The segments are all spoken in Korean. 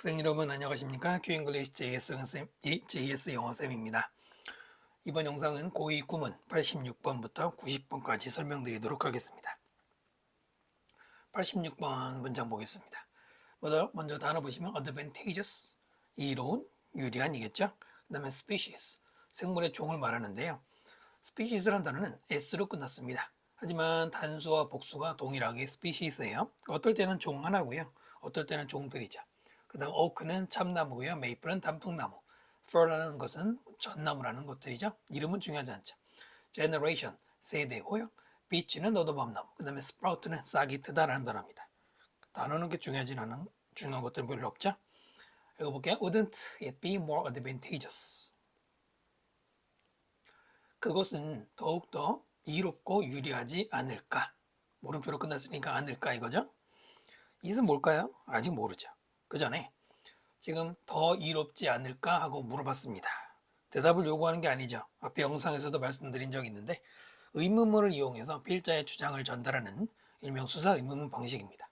학생 여러분 안녕하십니까? 큐잉글리시 JS 영어쌤입니다. 이번 영상은 고2 구문 86번부터 90번까지 설명드리도록 하겠습니다. 86번 문장 보겠습니다. 먼저 단어 보시면 advantageous, 이로운, 유리한이겠죠? 그 다음에 species, 생물의 종을 말하는데요. species라는 단어는 s로 끝났습니다. 하지만 단수와 복수가 동일하게 species예요. 어떨 때는 종 하나고요. 어떨 때는 종들이죠. 그 다음 oak는 참나무고요. maple은 단풍나무, fir라는 것은 전나무라는 것들이죠. 이름은 중요하지 않죠. generation, 세대고요. beech는 너도밤나무, 그 다음에 sprout는 싹이 트다라는 단어입니다. 단어는 그렇게 중요한 것들은 별로 없죠. 읽어볼게요. Wouldn't it be more advantageous? 그것은 더욱더 이롭고 유리하지 않을까? 물음표로 끝났으니까 않을까 이거죠. it은 뭘까요? 아직 모르죠. 그 전에 지금 더 이롭지 않을까 하고 물어봤습니다. 대답을 요구하는 게 아니죠. 앞에 영상에서도 말씀드린 적이 있는데 의문문을 이용해서 필자의 주장을 전달하는 일명 수사 의문문 방식입니다.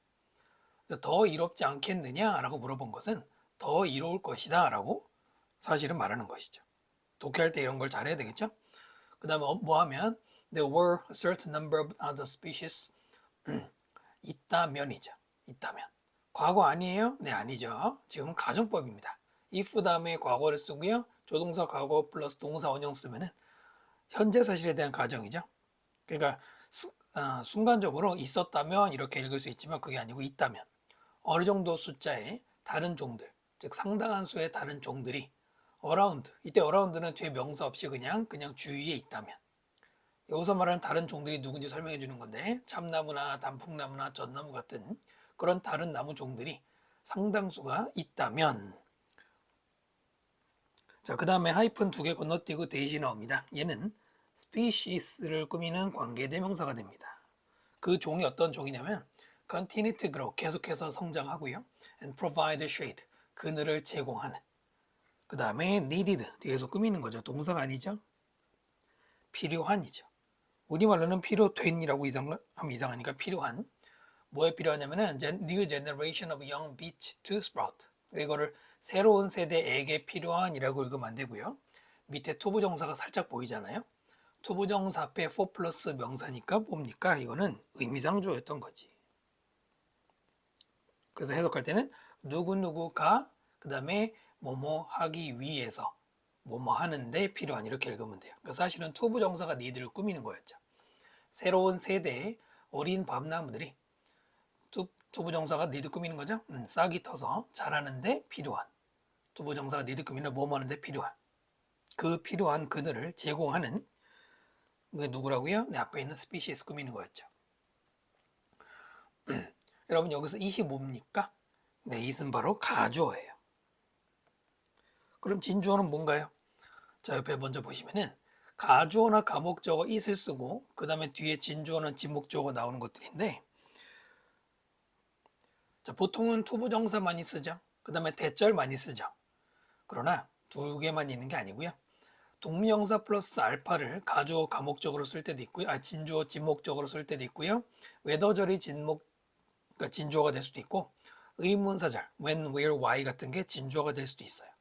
더 이롭지 않겠느냐 라고 물어본 것은 더 이로울 것이다 라고 사실은 말하는 것이죠. 독해할 때 이런 걸 잘해야 되겠죠. 그 다음에 뭐 하면 There were a certain number of other species 있다면이죠. 있다면 과거 아니에요? 네, 아니죠. 지금 가정법입니다. if 다음에 과거를 쓰고요. 조동사 과거 플러스 동사 원형 쓰면은 현재 사실에 대한 가정이죠. 그러니까 순간적으로 있었다면 이렇게 읽을 수 있지만 그게 아니고 있다면 어느 정도 숫자의 다른 종들, 즉 상당한 수의 다른 종들이 around, 이때 around는 뒤에 명사 없이 그냥 주위에 있다면 여기서 말하는 다른 종들이 누군지 설명해 주는 건데 참나무나 단풍나무나 전나무 같은 그런 다른 나무 종들이 상당수가 있다면 자, 그 다음에 하이픈 두 개 건너뛰고 대시 나옵니다. 얘는 species를 꾸미는 관계대명사가 됩니다. 그 종이 어떤 종이냐면 continue to grow, 계속해서 성장하고요. and provide shade, 그늘을 제공하는. 그 다음에 needed, 뒤에서 꾸미는 거죠. 동사가 아니죠. 필요한이죠. 우리말로는 필요된이라고 하면 이상하니까 필요한. 뭐에 필요하냐면은 new generation of young beech to sprout. 이거를 새로운 세대에게 필요한이라고 읽으면 안 되고요. 밑에 투부정사가 살짝 보이잖아요. 투부정사 앞에 for 플러스 명사니까 뭡니까? 이거는 의미상조였던 거지. 그래서 해석할 때는 누구누구가 그 다음에 뭐뭐 하기 위해서 뭐뭐 하는데 필요한 이렇게 읽으면 돼요. 그러니까 사실은 투부정사가 니들을 꾸미는 거였죠. 새로운 세대의 어린 밤나무들이 투부정사가 니들 꾸미는 거죠. 싹이 터서 자라는데 필요한. 투부정사가 니들 꾸미는 뭐뭐 하는데 필요한. 그 필요한 그들을 제공하는 누구라고요? 네, 앞에 있는 species 꾸미는 거였죠. 여러분 여기서 it이 뭡니까? 네, it은 바로 가주어예요. 그럼 진주어는 뭔가요? 자, 옆에 먼저 보시면은 가주어나 가목적어 it을 쓰고 그 다음에 뒤에 진주어는 진목적어 나오는 것들인데 자, 보통은 투부정사 많이 쓰죠. 그 다음에 대절 많이 쓰죠. 그러나 두 개만 있는 게 아니고요. 동명사 플러스 알파를 가주어 가목적으로 쓸 때도 있고요. 진주어 진목적으로 쓸 때도 있고요. 웨더절이 그러니까 진주어가 될 수도 있고 의문사절 when, where, why 같은 게 진주어가 될 수도 있어요.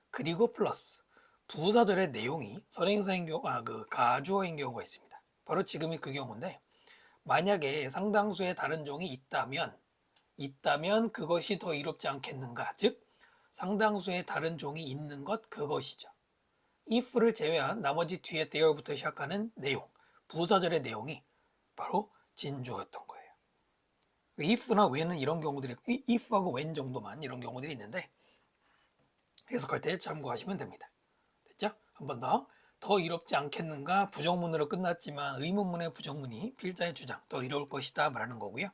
그리고 플러스 부사절의 내용이 선행사인 경우, 가주어인 경우가 있습니다. 바로 지금이 그 경우인데 만약에 상당수의 다른 종이 있다면 그것이 더 이롭지 않겠는가? 즉 상당수의 다른 종이 있는 것 그것이죠. if를 제외한 나머지 뒤에 there부터 시작하는 내용, 부사절의 내용이 바로 진주어였던 거예요. if나 when은 이런 경우들이 if하고 when 정도만 이런 경우들이 있는데 해석할 때 참고하시면 됩니다. 됐죠? 한 번 더 이롭지 않겠는가? 부정문으로 끝났지만 의문문의 부정문이 필자의 주장 더 이로울 것이다 말하는 거고요.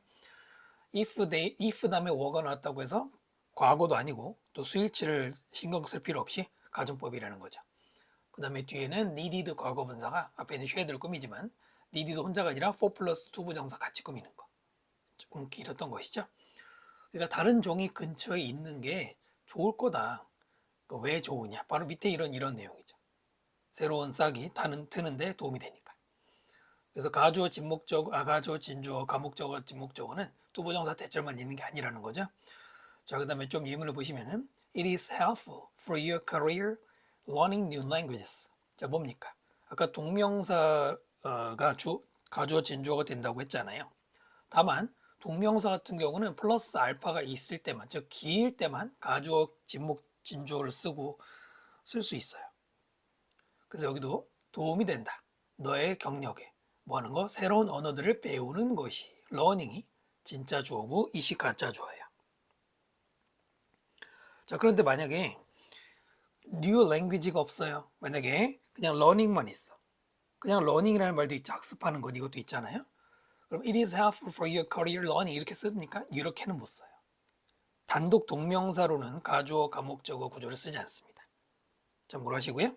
if 다음에 were가 나왔다고 해서 과거도 아니고 또 수일치를 신경 쓸 필요 없이 가정법이라는 거죠. 그 다음에 뒤에는 needed 과거분사가 앞에 있는 shad를 꾸미지만 needed 혼자가 아니라 for 플러스 투부정사 같이 꾸미는 거. 조금 길었던 것이죠. 그러니까 다른 종이 근처에 있는 게 좋을 거다. 왜 좋으냐? 바로 밑에 이런 내용이죠. 새로운 싹이 트는데 도움이 되니까. 그래서 가주어, 진목적, 가주어, 진주어, 가목적어, 진목적어는 투부정사 대절만 있는 게 아니라는 거죠. 자, 그 다음에 좀 예문을 보시면은 It is helpful for your career learning new languages. 자, 뭡니까? 아까 동명사가 가주어 진주어가 된다고 했잖아요. 다만 동명사 같은 경우는 플러스 알파가 있을 때만, 즉 길 때만 가주어, 진목, 진주어를 쓰고 쓸 수 있어요. 그래서 여기도 도움이 된다. 너의 경력에 뭐 하는 거? 새로운 언어들을 배우는 것이 learning이 진짜 주어고 이시 가짜 주어예요. 자, 그런데 만약에 new language가 없어요. 만약에 그냥 learning만 있어. 그냥 learning이라는 말도 있죠. 학습하는 것 이것도 있잖아요. 그럼 it is helpful for your career learning 이렇게 씁니까? 이렇게는 못 써요. 단독 동명사로는 가주어, 가목적어 구조를 쓰지 않습니다. 자, 뭘 하시고요?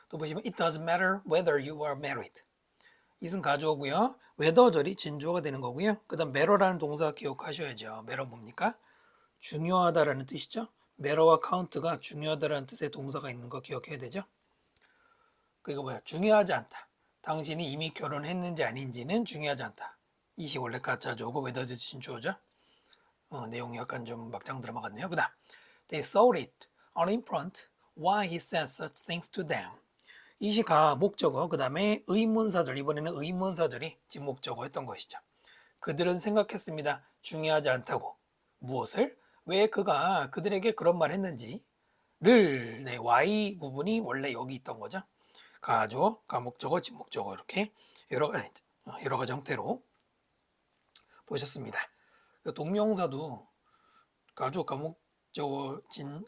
또 보시면 it doesn't matter whether you are married. it은 가주어고요. whether절이 진주어가 되는 거고요. 그 다음 matter라는 동사 기억하셔야죠. matter 뭡니까? 중요하다라는 뜻이죠. matter와 count가 중요하다라는 뜻의 동사가 있는 거 기억해야 되죠. 그리고 뭐야? 중요하지 않다. 당신이 이미 결혼했는지 아닌지는 중요하지 않다. 이시 원래 가짜주어고 whether 진주어죠. 내용이 약간 좀 막장 드라마 같네요. 그 다음 They thought it unimportant why he said such things to them. 이시가 목적어, 그 다음에 의문사절, 이번에는 의문사절이 진목적어였던 것이죠. 그들은 생각했습니다. 중요하지 않다고. 무엇을? 왜 그가 그들에게 그런 말 했는지를, 네, Y 부분이 원래 여기 있던 거죠. 가주어, 가목적어, 진목적어 이렇게 여러 가지 형태로 보셨습니다. 동명사도 가주어, 가목적어,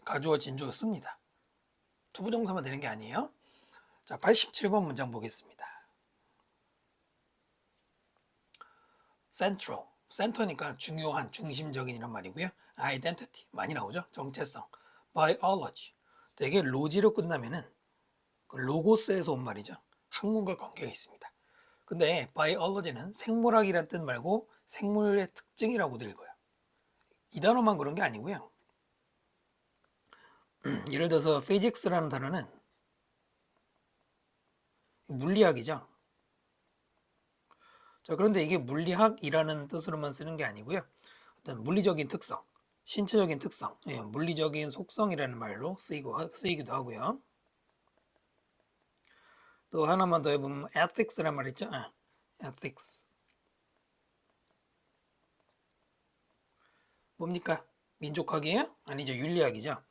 가주어, 진주어 씁니다. 투부정사만 되는 게 아니에요. 자, 87번 문장 보겠습니다. central, center니까 중요한, 중심적인 이란 말이고요. identity, 많이 나오죠. 정체성. biology, 되게 로지로 끝나면은 로고스에서 온 말이죠. 학문과 관계가 있습니다. 근데 biology는 생물학이란 뜻 말고 생물의 특징이라고도 읽어요. 이 단어만 그런 게 아니고요. 예를 들어서 physics라는 단어는 물리학이죠. 자, 그런데 이게 물리학이라는 뜻으로만 쓰는 게 아니고요. 어떤 물리적인 특성, 신체적인 특성, 물리적인 속성이라는 말로 쓰이기도 하고요. 또 하나만 더 해보면 ethics라는 말 있죠. ethics. 뭡니까? 민족학이에요? 아니죠. 윤리학이죠.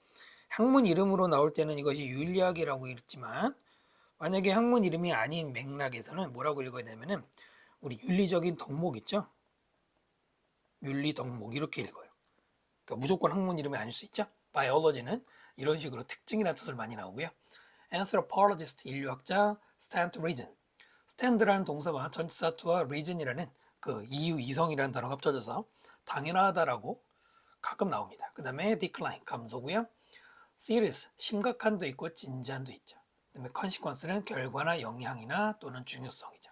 학문 이름으로 나올 때는 이것이 윤리학이라고 읽지만 만약에 학문 이름이 아닌 맥락에서는 뭐라고 읽어야 되냐면은 우리 윤리적인 덕목 있죠? 윤리 덕목 이렇게 읽어요. 그러니까 무조건 학문 이름이 아닐 수 있죠? biology는 이런 식으로 특징이라는 뜻을 많이 나오고요. anthropologist 인류학자, stand to reason. stand라는 동사와 전치사 to와 reason이라는 그 이유, 이성이라는 단어가 합쳐져서 당연하다라고 가끔 나옵니다. 그 다음에 decline 감소고요. serious 심각한도 있고 진지한도 있죠. 그 다음에 consequence는 결과나 영향이나 또는 중요성이죠.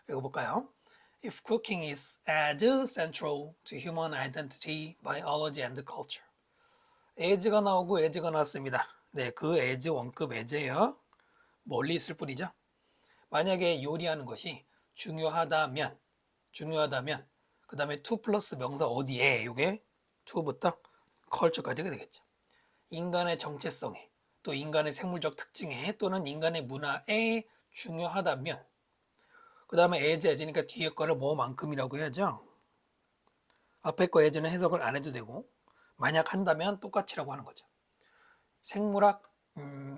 읽어볼까요? If cooking is as central to human identity, biology and culture. as가 나오고 as가 나왔습니다. 네, 그 as 원급 as예요. 멀리 있을 뿐이죠. 만약에 요리하는 것이 중요하다면 그 다음에 to 플러스 명사 어디에 이게 to부터 culture까지가 되겠죠. 인간의 정체성에 또 인간의 생물적 특징에 또는 인간의 문화에 중요하다면 그 다음에 as니까 뒤에 거를 뭐만큼이라고 해야죠. 앞에 거 as는 해석을 안 해도 되고 만약 한다면 똑같이라고 하는 거죠. 생물학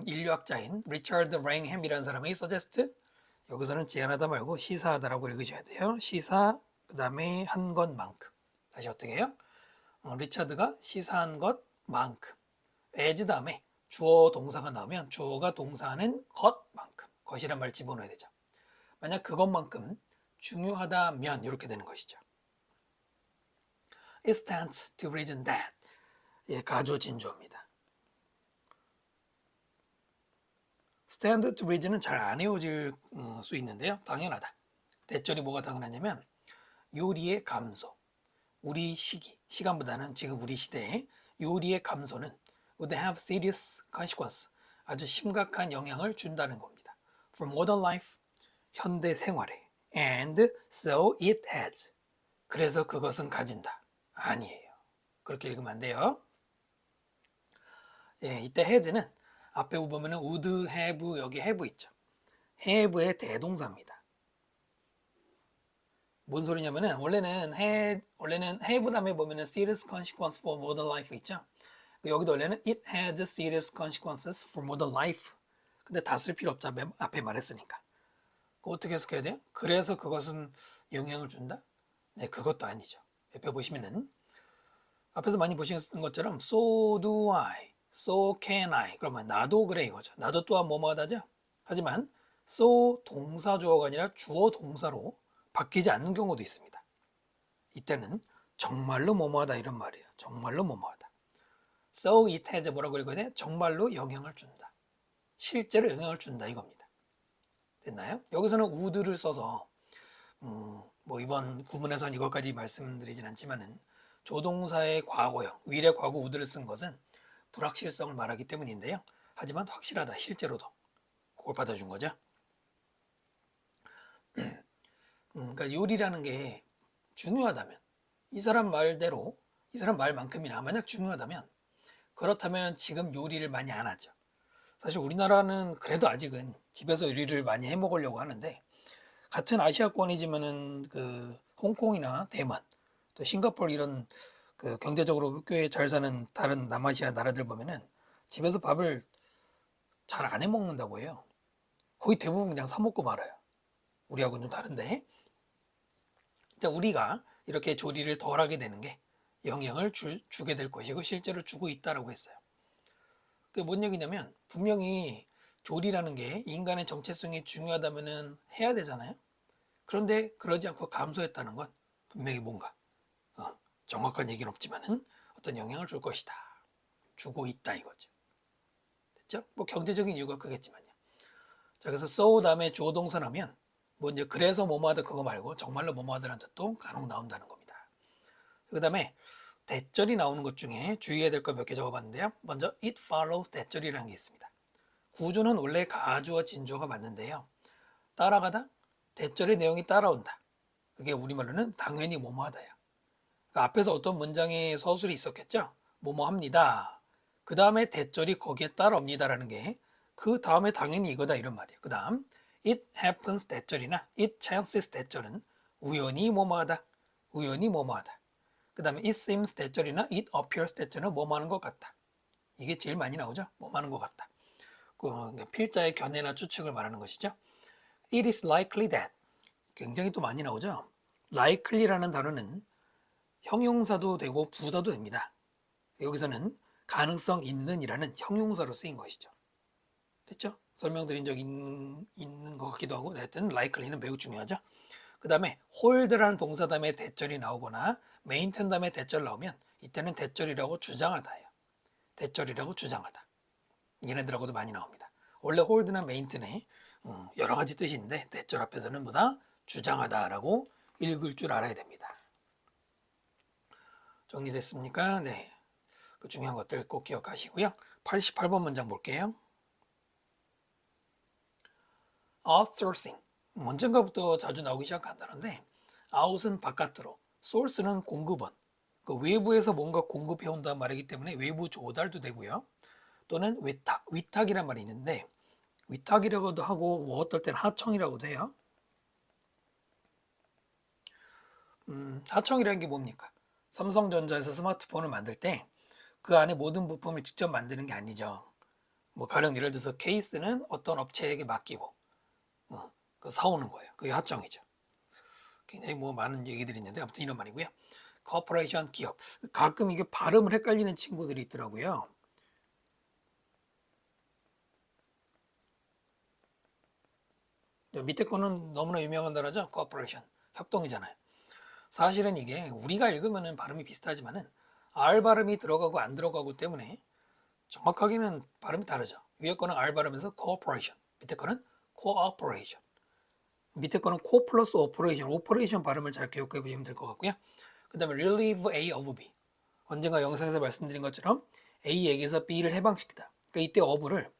인류학자인 리처드 랭햄이라는 사람이 suggest 여기서는 제안하다 말고 시사하다라고 읽으셔야 돼요. 시사 그 다음에 한 것만큼. 다시 어떻게 해요? 리처드가 시사한 것만큼. as 다음에 주어 동사가 나오면 주어가 동사하는 것만큼. 것이란 말 집어넣어야 되죠. 만약 그것만큼 중요하다면 이렇게 되는 것이죠. It stands to reason that. 예, 가주어 진주어입니다. stand to reason은 잘 안 외워질 수 있는데요. 당연하다. 대절이 뭐가 당연하냐면 요리의 감소, 우리 시간보다는 지금 우리 시대에 요리의 감소는 would have serious consequence, 아주 심각한 영향을 준다는 겁니다. For modern life, 현대 생활에 and so it has, 그래서 그것은 가진다. 아니에요. 그렇게 읽으면 안 돼요. 예, 이때 has는 앞에 보면은 would, have, 여기 have 있죠. have의 대동사입니다. 뭔 소리냐면은 원래는 have 다음에 보면은 serious consequence for modern life 있죠. 여기도 원래는 it has serious consequences for modern life. 근데 다 쓸 필요 없죠. 앞에 말했으니까. 어떻게 해석해야 돼요? 그래서 그것은 영향을 준다? 네, 그것도 아니죠. 옆에 보시면은 앞에서 많이 보신 것처럼 so do I, so can I. 그러면 나도 그래 이거죠. 나도 또한 뭐뭐하다죠. 하지만 so 동사 주어가 아니라 주어 동사로 바뀌지 않는 경우도 있습니다. 이때는 정말로 뭐뭐하다 이런 말이에요. 정말로 뭐뭐하다. So it has 뭐라고 읽어야 돼? 정말로 영향을 준다. 실제로 영향을 준다 이겁니다. 됐나요? 여기서는 would를 써서 뭐 이번 구문에서는 이것까지 말씀드리진 않지만은 조동사의 과거형, 위례 과거 would를 쓴 것은 불확실성을 말하기 때문인데요. 하지만 확실하다, 실제로도. 그걸 받아준 거죠. 그러니까 요리라는 게 중요하다면, 이 사람 말대로, 이 사람 말만큼이나 만약 중요하다면, 그렇다면 지금 요리를 많이 안 하죠. 사실 우리나라는 그래도 아직은 집에서 요리를 많이 해 먹으려고 하는데, 같은 아시아권이지만은 그 홍콩이나 대만, 또 싱가포르 이런 그 경제적으로 꽤 잘 사는 다른 남아시아 나라들 보면은 집에서 밥을 잘 안 해 먹는다고 해요. 거의 대부분 그냥 사 먹고 말아요. 우리하고는 좀 다른데, 일단 우리가 이렇게 조리를 덜 하게 되는 게 영향을 주게 될 것이고 실제로 주고 있다라고 했어요. 그게 뭔 얘기냐면 분명히 조리라는 게 인간의 정체성이 중요하다면은 해야 되잖아요. 그런데 그러지 않고 감소했다는 건 분명히 뭔가 정확한 얘기는 없지만은 어떤 영향을 줄 것이다. 주고 있다 이거죠. 됐죠? 뭐 경제적인 이유가 크겠지만요. 자, 그래서 so 다음에 주어 동사라면 뭐 이제 그래서 뭐뭐하다 그거 말고 정말로 뭐뭐하다라는 뜻도 간혹 나온다는 겁니다. 그 다음에 대절이 나오는 것 중에 주의해야 될 거 몇 개 적어봤는데요. 먼저 it follows 대절이라는 게 있습니다. 구조는 원래 가주어 진주어가 맞는데요. 따라가다 대절의 내용이 따라온다. 그게 우리말로는 당연히 뭐뭐하다야. 그러니까 앞에서 어떤 문장의 서술이 있었겠죠. 뭐뭐합니다. 그 다음에 대절이 거기에 따라옵니다라는 게 그 다음에 당연히 이거다 이런 말이에요. 그 다음 it happens 대절이나 it chances 대절은 우연히 뭐뭐하다. 우연히 뭐뭐하다. 그 다음에 it seems 대절이나 it appears 대절은 뭐뭐하는 것 같다. 이게 제일 많이 나오죠. 뭐뭐하는 것 같다. 필자의 견해나 추측을 말하는 것이죠. It is likely that 굉장히 또 많이 나오죠. likely라는 단어는 형용사도 되고 부사도 됩니다. 여기서는 가능성 있는이라는 형용사로 쓰인 것이죠. 됐죠? 설명드린 적 있는 것 같기도 하고 하여튼 likely는 매우 중요하죠. 그 다음에 hold라는 동사 다음에 대절이 나오거나 maintain 다음에 대절 나오면 이때는 대절이라고 주장하다예요. 대절이라고 주장하다. 얘네들하고도 많이 나옵니다. 원래 hold나 maintain의 여러 가지 뜻이 있는데 대절 앞에서는 뭐다? 주장하다라고 읽을 줄 알아야 됩니다. 정리됐습니까? 네. 그 중요한 것들 꼭 기억하시고요. 88번 문장 볼게요. outsourcing. 언젠가부터 자주 나오기 시작한다는데 out은 바깥으로, source는 공급원. 그 외부에서 뭔가 공급해온다는 말이기 때문에 외부 조달도 되고요. 또는 위탁이란 말이 있는데 위탁이라고도 하고 뭐 어떨 때는 하청이라고도 해요. 하청이라는 게 뭡니까? 삼성전자에서 스마트폰을 만들 때 그 안에 모든 부품을 직접 만드는 게 아니죠. 뭐 가령 예를 들어서 케이스는 어떤 업체에게 맡기고 그 사오는 거예요. 그게 하청이죠. 굉장히 뭐 많은 얘기들이 있는데 아무튼 이런 말이고요. 코퍼레이션 기업. 가끔 이게 발음을 헷갈리는 친구들이 있더라고요. 밑에 거는 너무나 유명한 단어죠. 코퍼레이션. 협동이잖아요. 사실은 이게 우리가 읽으면 발음이 비슷하지만은 R 발음이 들어가고 안 들어가고 때문에 정확하게는 발음이 다르죠. 위에 거는 R 발음에서 corporation, 밑에 거는 cooperation. 밑에 거는 co 플러스 operation, operation 발음을 잘 기억해 보시면 될 것 같고요. 그 다음에 relieve A of B. 언젠가 영상에서 말씀드린 것처럼 A에게서 B를 해방시키다. 그러니까 이때 of를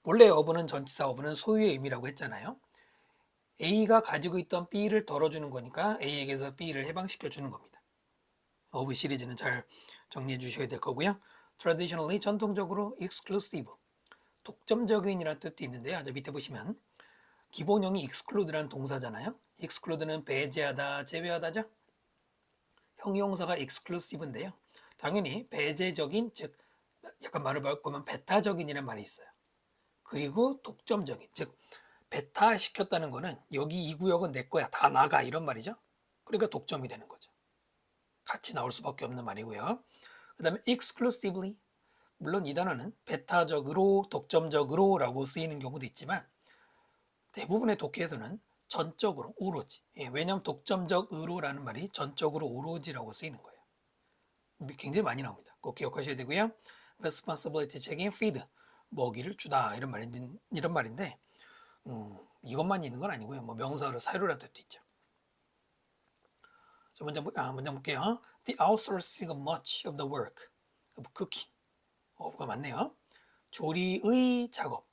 원래 of는 전치사 of는 소유의 의미라고 했잖아요. A가 가지고 있던 B를 덜어주는 거니까 A에게서 B를 해방시켜 주는 겁니다. of 시리즈는 잘 정리해 주셔야 될 거고요. traditionally 전통적으로 exclusive 독점적인이라는 뜻도 있는데요. 저 밑에 보시면 기본형이 exclude라는 동사잖아요. exclude는 배제하다, 제외하다죠. 형용사가 exclusive인데요. 당연히 배제적인, 즉 약간 말을 바꾸면 배타적인이라는 말이 있어요. 그리고 독점적인, 즉 배타시켰다는 거는 여기 이 구역은 내 거야, 다 나가, 이런 말이죠. 그러니까 독점이 되는 거죠. 같이 나올 수밖에 없는 말이고요. 그 다음에 exclusively, 물론 이 단어는 배타적으로, 독점적으로 라고 쓰이는 경우도 있지만 대부분의 독해에서는 전적으로, 오로지. 왜냐하면 독점적으로라는 말이 전적으로, 오로지라고 쓰이는 거예요. 굉장히 많이 나옵니다. 꼭 기억하셔야 되고요. responsibility, 책임, feed, 먹이를 주다, 이런 말인데 이것만 있는 건 아니고요. 뭐 명사로 사유라는 뜻도 있죠. 자, 문장 볼게요. The outsourcing of much of the work of cooking. of가 맞네요. 조리의 작업.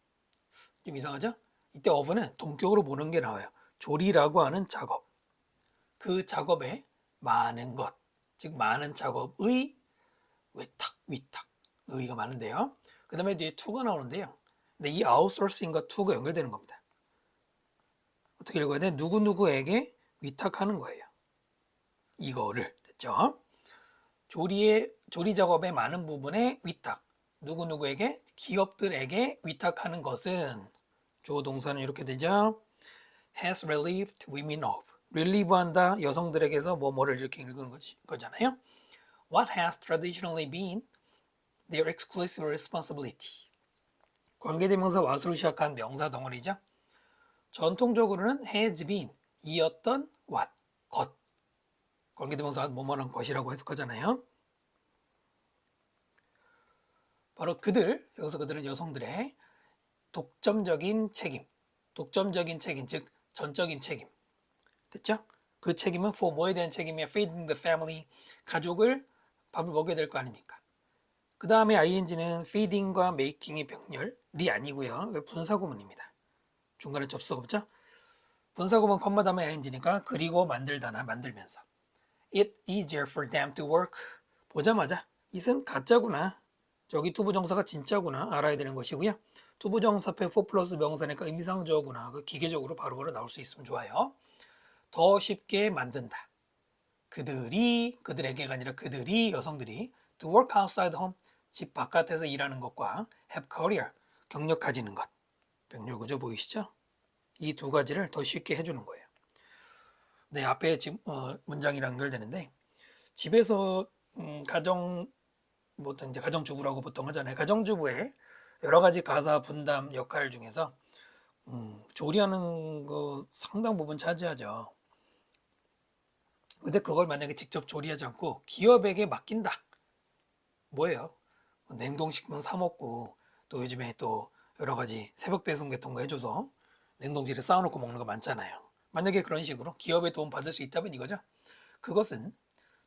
좀 이상하죠? 이때 of는 동격으로 보는 게 나와요. 조리라고 하는 작업. 그 작업에 많은 것, 즉 많은 작업의 외탁, 위탁. 의가 많은데요. 그 다음에 뒤에 to가 나오는데요. 근데 이 outsourcing과 to가 연결되는 겁니다. 어떻게 읽어야 돼? 누구누구에게 위탁하는 거예요. 이거를. 됐죠? 조리 작업의 많은 부분에 위탁. 누구누구에게? 기업들에게 위탁하는 것은 주어 동사는 이렇게 되죠. has relieved women of. relieve한다, 여성들에게서 뭐뭐를 이렇게 읽는 거잖아요. What has traditionally been their exclusive responsibility. 관계대명사 what으로 시작한 명사 덩어리죠. 전통적으로는 has been, 이었던 what, 것. 관계대명사 뭐뭐는 것이라고 해석하잖아요. 바로 그들, 여기서 그들은 여성들의 독점적인 책임, 즉 전적인 책임. 됐죠? 그 책임은 for 뭐에 대한 책임이야? feeding the family, 가족을 밥을 먹여야 될 거 아닙니까? 그 다음에 ing는 feeding과 making이 병렬이 아니고요. 분사구문입니다. 중간에 접속 없죠? 분사구문 컴마 다음에 ing니까 그리고 만들다나 만들면서. It easier for them to work. 보자마자 it은 가짜구나, 저기 투부정사가 진짜구나 알아야 되는 것이고요. 투부정사 앞에 for 플러스 명사니까 의미상주어구나, 그 기계적으로 바로바로 나올 수 있으면 좋아요. 더 쉽게 만든다. 그들에게가 아니라 그들이, 여성들이 to work outside home, 집 바깥에서 일하는 것과 have career, 경력 가지는 것. 병렬 구조 보이시죠? 이 두 가지를 더 쉽게 해주는 거예요. 네, 앞에 문장이랑 연결되는데 집에서 이제 가정주부라고 보통 하잖아요. 가정주부의 여러 가지 가사 분담 역할 중에서 조리하는 거 상당 부분 차지하죠. 근데 그걸 만약에 직접 조리하지 않고 기업에게 맡긴다. 뭐예요? 냉동식품 사 먹고 또 요즘에 또 여러 가지 새벽 배송 같은 거 해줘서 냉동실에 쌓아놓고 먹는 거 많잖아요. 만약에 그런 식으로 기업의 도움 받을 수 있다면 이거죠. 그것은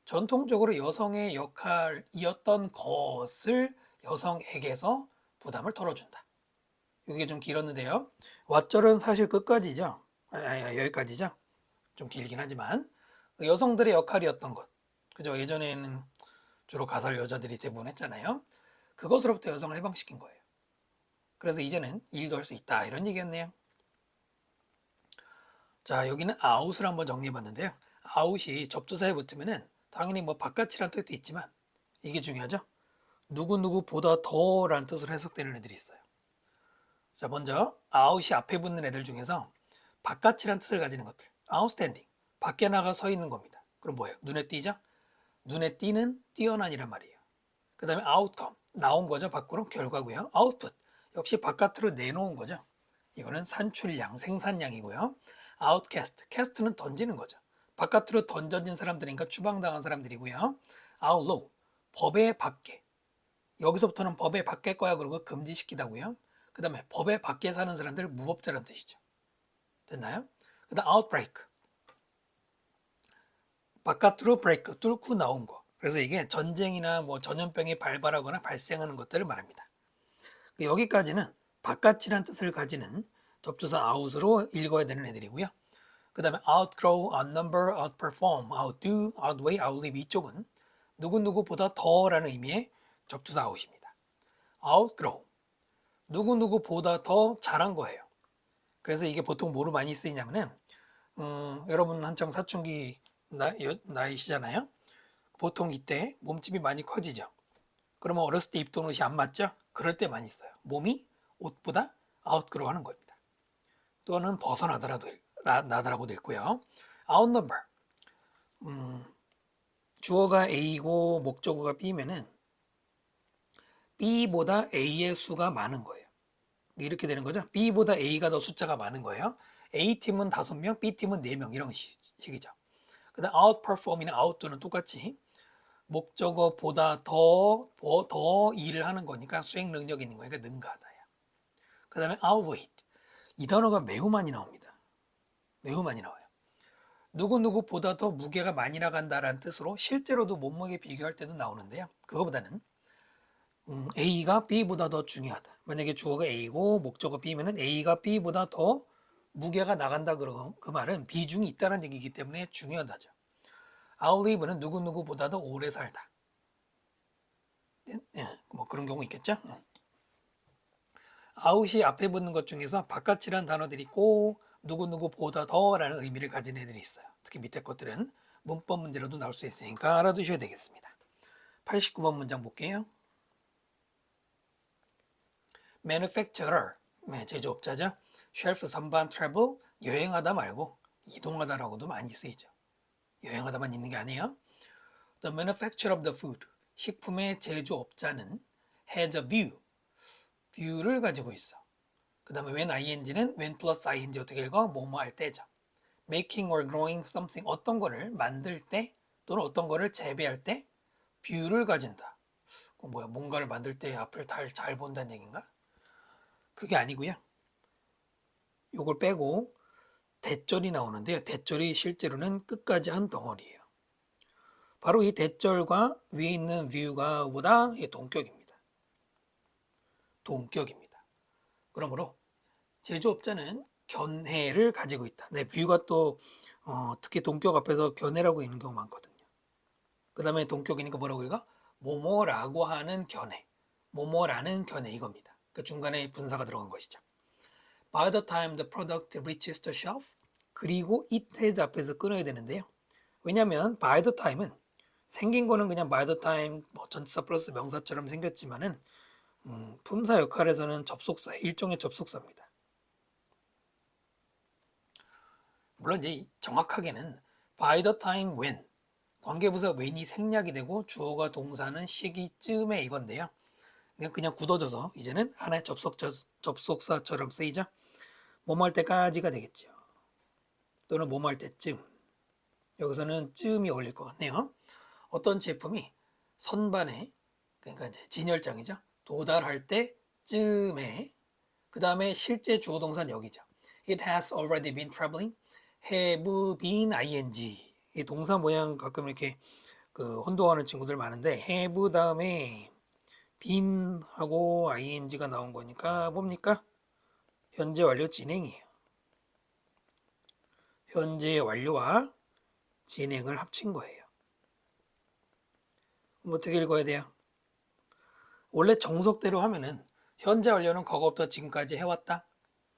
전통적으로 여성의 역할이었던 것을 여성에게서 부담을 덜어준다. 이게 좀 길었는데요. 왓절은 사실 끝까지죠. 여기까지죠. 좀 길긴 하지만 여성들의 역할이었던 것. 그죠? 예전에는 주로 가설 여자들이 대부분 했잖아요. 그것으로부터 여성을 해방시킨 거예요. 그래서 이제는 일도 할 수 있다, 이런 얘기였네요. 자, 여기는 out을 한번 정리해 봤는데요. out이 접두사에 붙으면은 당연히 뭐 바깥이란 뜻도 있지만 이게 중요하죠. 누구누구보다 더라는 뜻으로 해석되는 애들이 있어요. 자, 먼저 out이 앞에 붙는 애들 중에서 바깥이란 뜻을 가지는 것들. outstanding, 밖에 나가 서 있는 겁니다. 그럼 뭐예요? 눈에 띄죠? 눈에 띄는 뛰어난이란 말이에요. 그 다음에 outcome, 나온 거죠. 밖으로 결과고요. output, 역시 바깥으로 내놓은 거죠. 이거는 산출량, 생산량이고요. outcast, cast는 던지는 거죠. 바깥으로 던져진 사람들이니까 추방당한 사람들이고요. outlaw, 법의 밖에. 여기서부터는 법의 밖에 거야 그러고 금지시키다고요. 그 다음에 법의 밖에 사는 사람들, 무법자라는 뜻이죠. 됐나요? 그 다음 outbreak, 바깥으로 break, 뚫고 나온 거. 그래서 이게 전쟁이나 뭐 전염병이 발발하거나 발생하는 것들을 말합니다. 여기까지는 바깥이란 뜻을 가지는 접두사 out으로 읽어야 되는 애들이고요. 그 다음에 outgrow, outnumber, outperform, outdo, outweigh, outlive, 이쪽은 누구누구보다 더라는 의미의 접두사 out입니다. outgrow. 누구누구보다 더 잘한 거예요. 그래서 이게 보통 뭐로 많이 쓰이냐면은 여러분 한창 사춘기 나이시잖아요. 보통 이때 몸집이 많이 커지죠. 그러면 어렸을 때 입던 옷이 안 맞죠? 그럴 때 많이 써요. 몸이 옷보다 outgrow 하는 겁니다. 또는 나더라고도 있고요. outnumber. 주어가 A고 목적어가 B면은 B보다 A의 수가 많은 거예요. 이렇게 되는 거죠. B보다 A가 더 숫자가 많은 거예요. A팀은 5명, B팀은 4명 이런 식이죠. 그 다음 outperform이나 out도는 똑같이 목적어보다 더 일을 하는 거니까 수행 능력 있는 거니까 능가하다야. 그 다음에 outweigh. 이 단어가 매우 많이 나옵니다. 매우 많이 나와요. 누구누구보다 더 무게가 많이 나간다라는 뜻으로 실제로도 몸무게 비교할 때도 나오는데요. 그거보다는 A가 B보다 더 중요하다. 만약에 주어가 A고 목적어 B면은 A가 B보다 더 무게가 나간다 그러면 그 말은 비중이 있다는 얘기이기 때문에 중요하다죠. outlive는 누구누구보다 더 오래 살다. 뭐 그런 경우 있겠죠. out이 앞에 붙는 것 중에서 바깥이라는 단어들이 꼭 누구누구보다 더라는 의미를 가진 애들이 있어요. 특히 밑에 것들은 문법 문제로도 나올 수 있으니까 알아두셔야 되겠습니다. 89번 문장 볼게요. manufacturer, 제조업자죠. shelf 선반 travel, 여행하다 말고 이동하다라고도 많이 쓰이죠. 여행하다만 있는 게 아니에요. The manufacturer of the food, 식품의 제조업자는 has a view, view를 가지고 있어. 그 다음에 when ing는 when plus ing 어떻게 읽어? 뭐뭐 할 때죠. making or growing something, 어떤 거를 만들 때 또는 어떤 거를 재배할 때 view를 가진다. 뭐야, 뭔가를 만들 때 앞을 잘 본다는 얘기인가? 그게 아니고요. 요걸 빼고 대절이 나오는데요. 대절이 실제로는 끝까지 한 덩어리예요. 바로 이 대절과 위에 있는 view가 보다 동격입니다. 동격입니다. 그러므로 제조업자는 견해를 가지고 있다. 네, view가 또 특히 동격 앞에서 견해라고 있는 경우 많거든요. 그 다음에 동격이니까 뭐라고 읽어? 뭐뭐라고 하는 견해, 뭐뭐라는 견해 이겁니다. 그 중간에 분사가 들어간 것이죠. By the time the product reaches the shelf, 그리고 it has 앞에서 끊어야 되는데요. 왜냐하면 by the time은 생긴 거는 그냥 by the time 전치사 플러스 명사처럼 생겼지만은 품사 역할에서는 접속사, 일종의 접속사입니다. 물론 이제 정확하게는 by the time when, 관계부사 when이 생략이 되고 주어가 동사는 시기쯤에 이건데요. 그냥 굳어져서 이제는 하나의 접속사처럼 쓰이죠. 뭐뭐 할 때까지가 되겠죠. 또는 뭐뭐 할 때쯤. 여기서는 쯤이 어울릴 것 같네요. 어떤 제품이 선반에, 그러니까 이제 진열장이죠. 도달할 때쯤에, 그 다음에 실제 주어 동사는 여기죠. It has already been traveling. have been ing. 이 동사 모양 가끔 이렇게 혼동하는 친구들 많은데 have 다음에 been 하고 ing가 나온 거니까 뭡니까? 현재 완료 진행이에요. 현재 완료와 진행을 합친 거예요. 그럼 어떻게 읽어야 돼요? 원래 정석대로 하면은 현재 완료는 과거부터 지금까지 해왔다.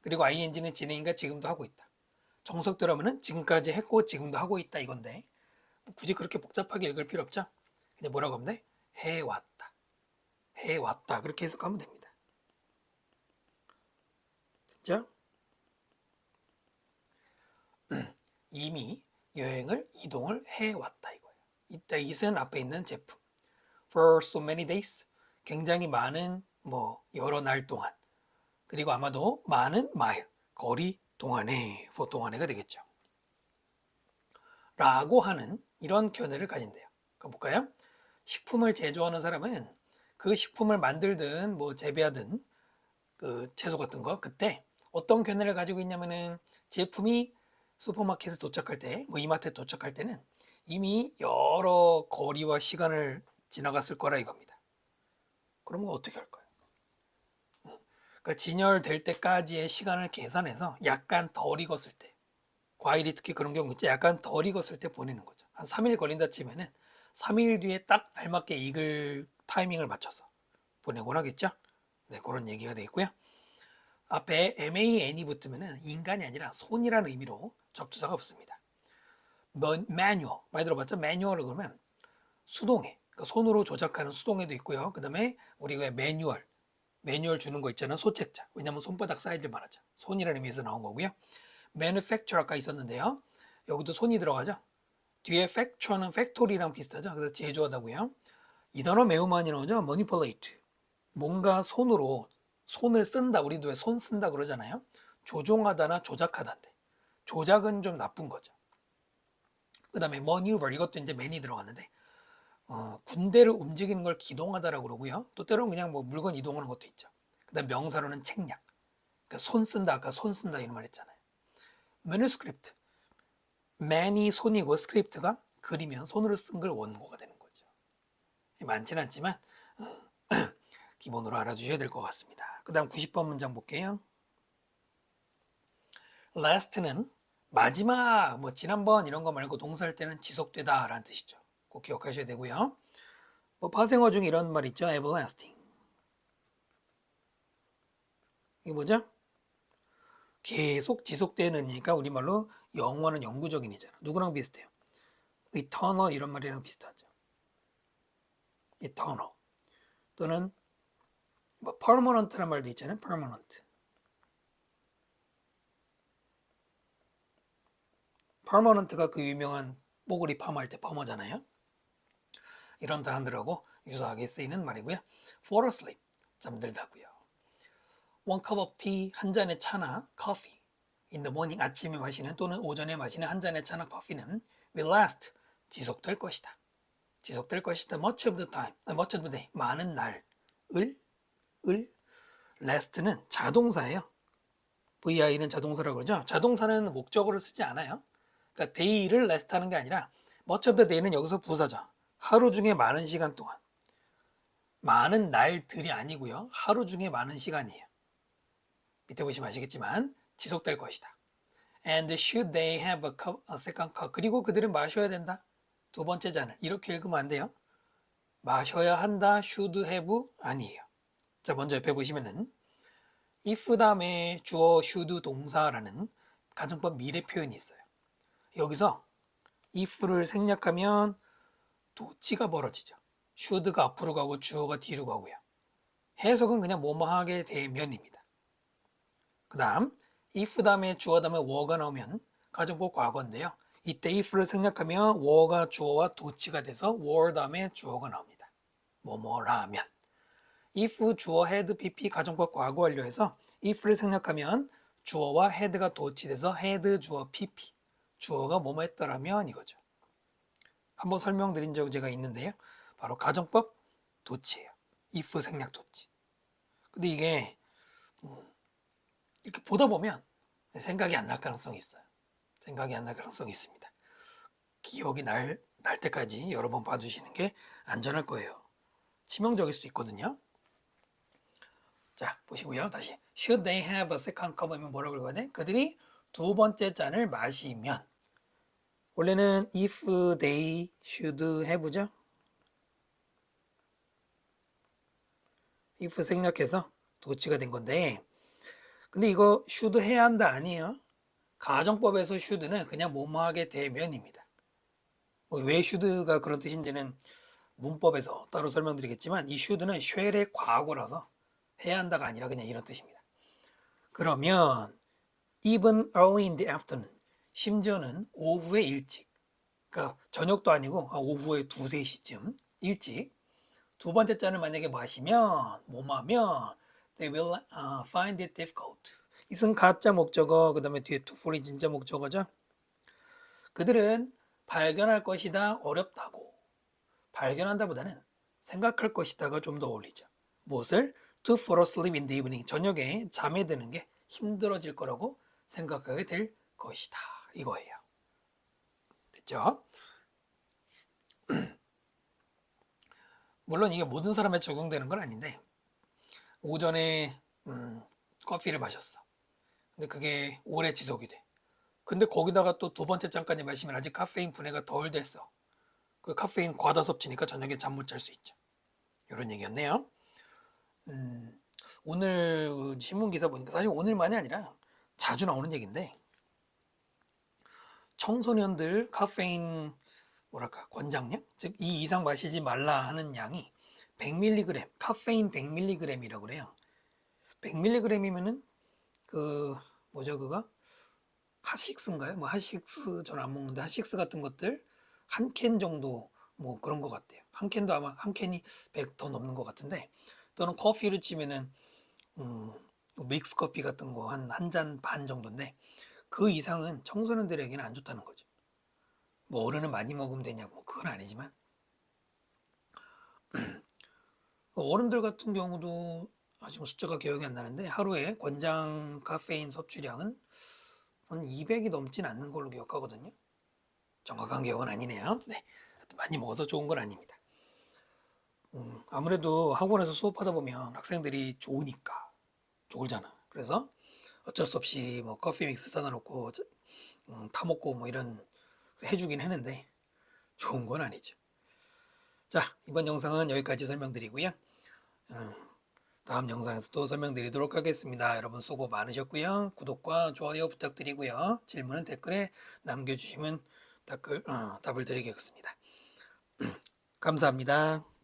그리고 ing는 진행인가 지금도 하고 있다. 정석대로 하면은 지금까지 했고 지금도 하고 있다 이건데 굳이 그렇게 복잡하게 읽을 필요 없죠. 그냥 뭐라고 하면 돼? 해왔다. 해왔다. 그렇게 해석하면 됩니다. 됐죠? 이미 여행을 이동을 해왔다 이거예요. 이때 it은 앞에 있는 제품. For so many days. 굉장히 많은 여러 날 동안. 그리고 아마도 많은 마일. 거리 동안에 for 동안에가 되겠죠. 라고 하는 이런 견해를 가진대요. 볼까요? 식품을 제조하는 사람은 그 식품을 만들든 재배하든 그 채소 같은 거 그때 어떤 견해를 가지고 있냐면은 제품이 슈퍼마켓에 도착할 때, 이마트에 도착할 때는 이미 여러 거리와 시간을 지나갔을 거라 이겁니다. 그러면 어떻게 할까요? 그러니까 진열될 때까지의 시간을 계산해서 약간 덜 익었을 때, 과일이 특히 그런 경우 있죠. 약간 덜 익었을 때 보내는 거죠. 한 3일 걸린다 치면은 3일 뒤에 딱 알맞게 익을 타이밍을 맞춰서 보내곤 하겠죠. 네, 그런 얘기가 되겠고요. 앞에 man이 붙으면 인간이 아니라 손이라는 의미로 접두사가 없습니다. 매뉴얼 많이 들어봤죠? 매뉴얼을 그러면 수동에, 그러니까 손으로 조작하는 수동에도 있고요. 그 다음에 우리가 매뉴얼 주는 거 있잖아요. 소책자. 왜냐면 손바닥 사이즈를 말하죠. 손이라는 의미에서 나온 거고요. manufacture 아까 있었는데요. 여기도 손이 들어가죠. 뒤에 facture는 factory랑 비슷하죠. 그래서 제조하다고요. 이 단어 매우 많이 나오죠. manipulate. 뭔가 손을 쓴다. 우리도 왜 손 쓴다 그러잖아요. 조종하다나 조작하다인데 조작은 좀 나쁜 거죠. 그 다음에 maneuver 이것도 이제 man이 들어갔는데 군대를 움직이는 걸 기동하다라고 그러고요. 또 때로는 그냥 뭐 물건 이동하는 것도 있죠. 그 다음 명사로는 책략. 그러니까 손 쓴다. 아까 손 쓴다 이런 말 했잖아요. manuscript. man이 손이고 스크립트가 글이면 손으로 쓴 걸 원고가 되는 거죠. 많지는 않지만 기본으로 알아주셔야 될 것 같습니다. 그 다음 90번 문장 볼게요. last는 마지막, 뭐 지난번 이런 거 말고 동사할 때는 지속되다 라는 뜻이죠. 꼭 기억하셔야 되고요. 뭐 파생어 중에 이런 말 있죠. everlasting. 이게 뭐죠? 계속 지속되는이니까 우리말로 영원은 영구적인 이잖아. 누구랑 비슷해요? eternal 이런 말이랑 비슷하죠. eternal. 또는 뭐 permanent란 말도 있잖아요. permanent. permanent가 그 유명한 뽀글이 파마할 때 파마잖아요. 이런 단어들하고 유사하게 쓰이는 말이고요. fall asleep. 잠들다고요. one cup of tea 한 잔의 차나 coffee in the morning 아침에 마시는 또는 오전에 마시는 한 잔의 차나 커피는 will last 지속될 것이다. 지속될 것이다. much of the time, much of the day 많은 날 을 last는 자동사예요. VI는 자동사라고 그러죠. 자동사는 목적어를 쓰지 않아요. 그러니까 day를 last 하는 게 아니라 much of the day는 여기서 부사죠. 하루 중에 많은 시간 동안. 많은 날들이 아니고요. 하루 중에 많은 시간이에요. 밑에 보시면 아시겠지만 지속될 것이다. And should they have a second cup? 그리고 그들은 마셔야 된다. 두 번째 잔을. 이렇게 읽으면 안 돼요. 마셔야 한다. should have 아니에요. 자, 먼저 옆에 보시면은 if 다음에 주어 should 동사라는 가정법 미래 표현이 있어요. 여기서 if를 생략하면 도치가 벌어지죠. should가 앞으로 가고 주어가 뒤로 가고요. 해석은 그냥 뭐뭐 하게 되면입니다. 그 다음 if 다음에 주어 다음에 were가 나오면 가정법 과거인데요. 이때 if를 생략하면 were가 주어와 도치가 돼서 were 다음에 주어가 나옵니다. 뭐뭐라면 if 주어 had pp 가정법 과거 완료해서 if를 생략하면 주어와 had가 도치돼서 had 주어 pp 주어가 뭐뭐 했더라면 이거죠. 한번 설명드린 적 제가 있는데요. 바로 가정법 도치예요. if 생략 도치. 근데 이게 이렇게 보다 보면 생각이 안 날 가능성이 있어요. 생각이 안 날 가능성이 있습니다. 기억이 날 때까지 여러 번 봐주시는 게 안전할 거예요. 치명적일 수 있거든요. 자, 보시고요. 다시 should they have a second cup이면 뭐라고 읽어야 돼? 그들이 두 번째 잔을 마시면 원래는 if they should have죠. if 생략해서 도치가 된 건데 근데 이거 should 해야 한다 아니에요. 가정법에서 should는 그냥 뭐뭐하게 되면입니다. 왜 should가 그런 뜻인지는 문법에서 따로 설명드리겠지만 이 should는 shall의 과거라서 해야 한다가 아니라 그냥 이런 뜻입니다. 그러면 even early in the afternoon 심지어는 오후에 일찍 그러니까 저녁도 아니고 오후에 2, 3시쯤 일찍 두 번째 잔을 만약에 마시면 뭐하면 they will find it difficult 이은 가짜 목적어 그 다음에 뒤에 to for이 진짜 목적어죠. 그들은 발견할 것이다 어렵다고 발견한다보다는 생각할 것이다가 좀 더 어울리죠. 무엇을? to fall asleep in the evening 저녁에 잠에 드는 게 힘들어질 거라고 생각하게 될 것이다 이거예요. 됐죠? 물론 이게 모든 사람에 적용되는 건 아닌데 오전에 커피를 마셨어. 근데 그게 오래 지속이 돼. 근데 거기다가 또 두 번째 잔까지 마시면 아직 카페인 분해가 덜 됐어. 그 카페인 과다 섭취니까 저녁에 잠 못 잘 수 있죠. 이런 얘기였네요. 오늘 그 신문 기사 보니까 사실 오늘만이 아니라 자주 나오는 얘기인데 청소년들 카페인 뭐랄까 권장량 즉 이 이상 마시지 말라 하는 양이 100mg 카페인 100mg이라고 그래요. 100mg이면은 그 뭐죠 그거 하식스인가요? 뭐 하식스 저는 안 먹는데 하식스 같은 것들 한 캔 정도 뭐 그런 것 같아요. 한 캔도 아마 한 캔이 100 더 넘는 것 같은데 또는 커피를 치면은 믹스 커피 같은 거 한 잔 반 정도인데 그 이상은 청소년들에게는 안 좋다는 거죠. 뭐 어른은 많이 먹으면 되냐 뭐 그건 아니지만 어른들 같은 경우도 지금 숫자가 기억이 안 나는데 하루에 권장 카페인 섭취량은 한 200이 넘진 않는 걸로 기억하거든요. 정확한 기억은 아니네요. 네, 많이 먹어서 좋은 건 아닙니다. 아무래도 학원에서 수업하다 보면 학생들이 좋으니까 졸잖아. 그래서 어쩔 수 없이 뭐 커피 믹스 사다 놓고 타먹고 뭐 이런 해주긴 했는데 좋은 건 아니죠. 자, 이번 영상은 여기까지 설명드리고요. 다음 영상에서 또 설명드리도록 하겠습니다. 여러분 수고 많으셨고요. 구독과 좋아요 부탁드리고요. 질문은 댓글에 남겨주시면 답을 드리겠습니다. 감사합니다.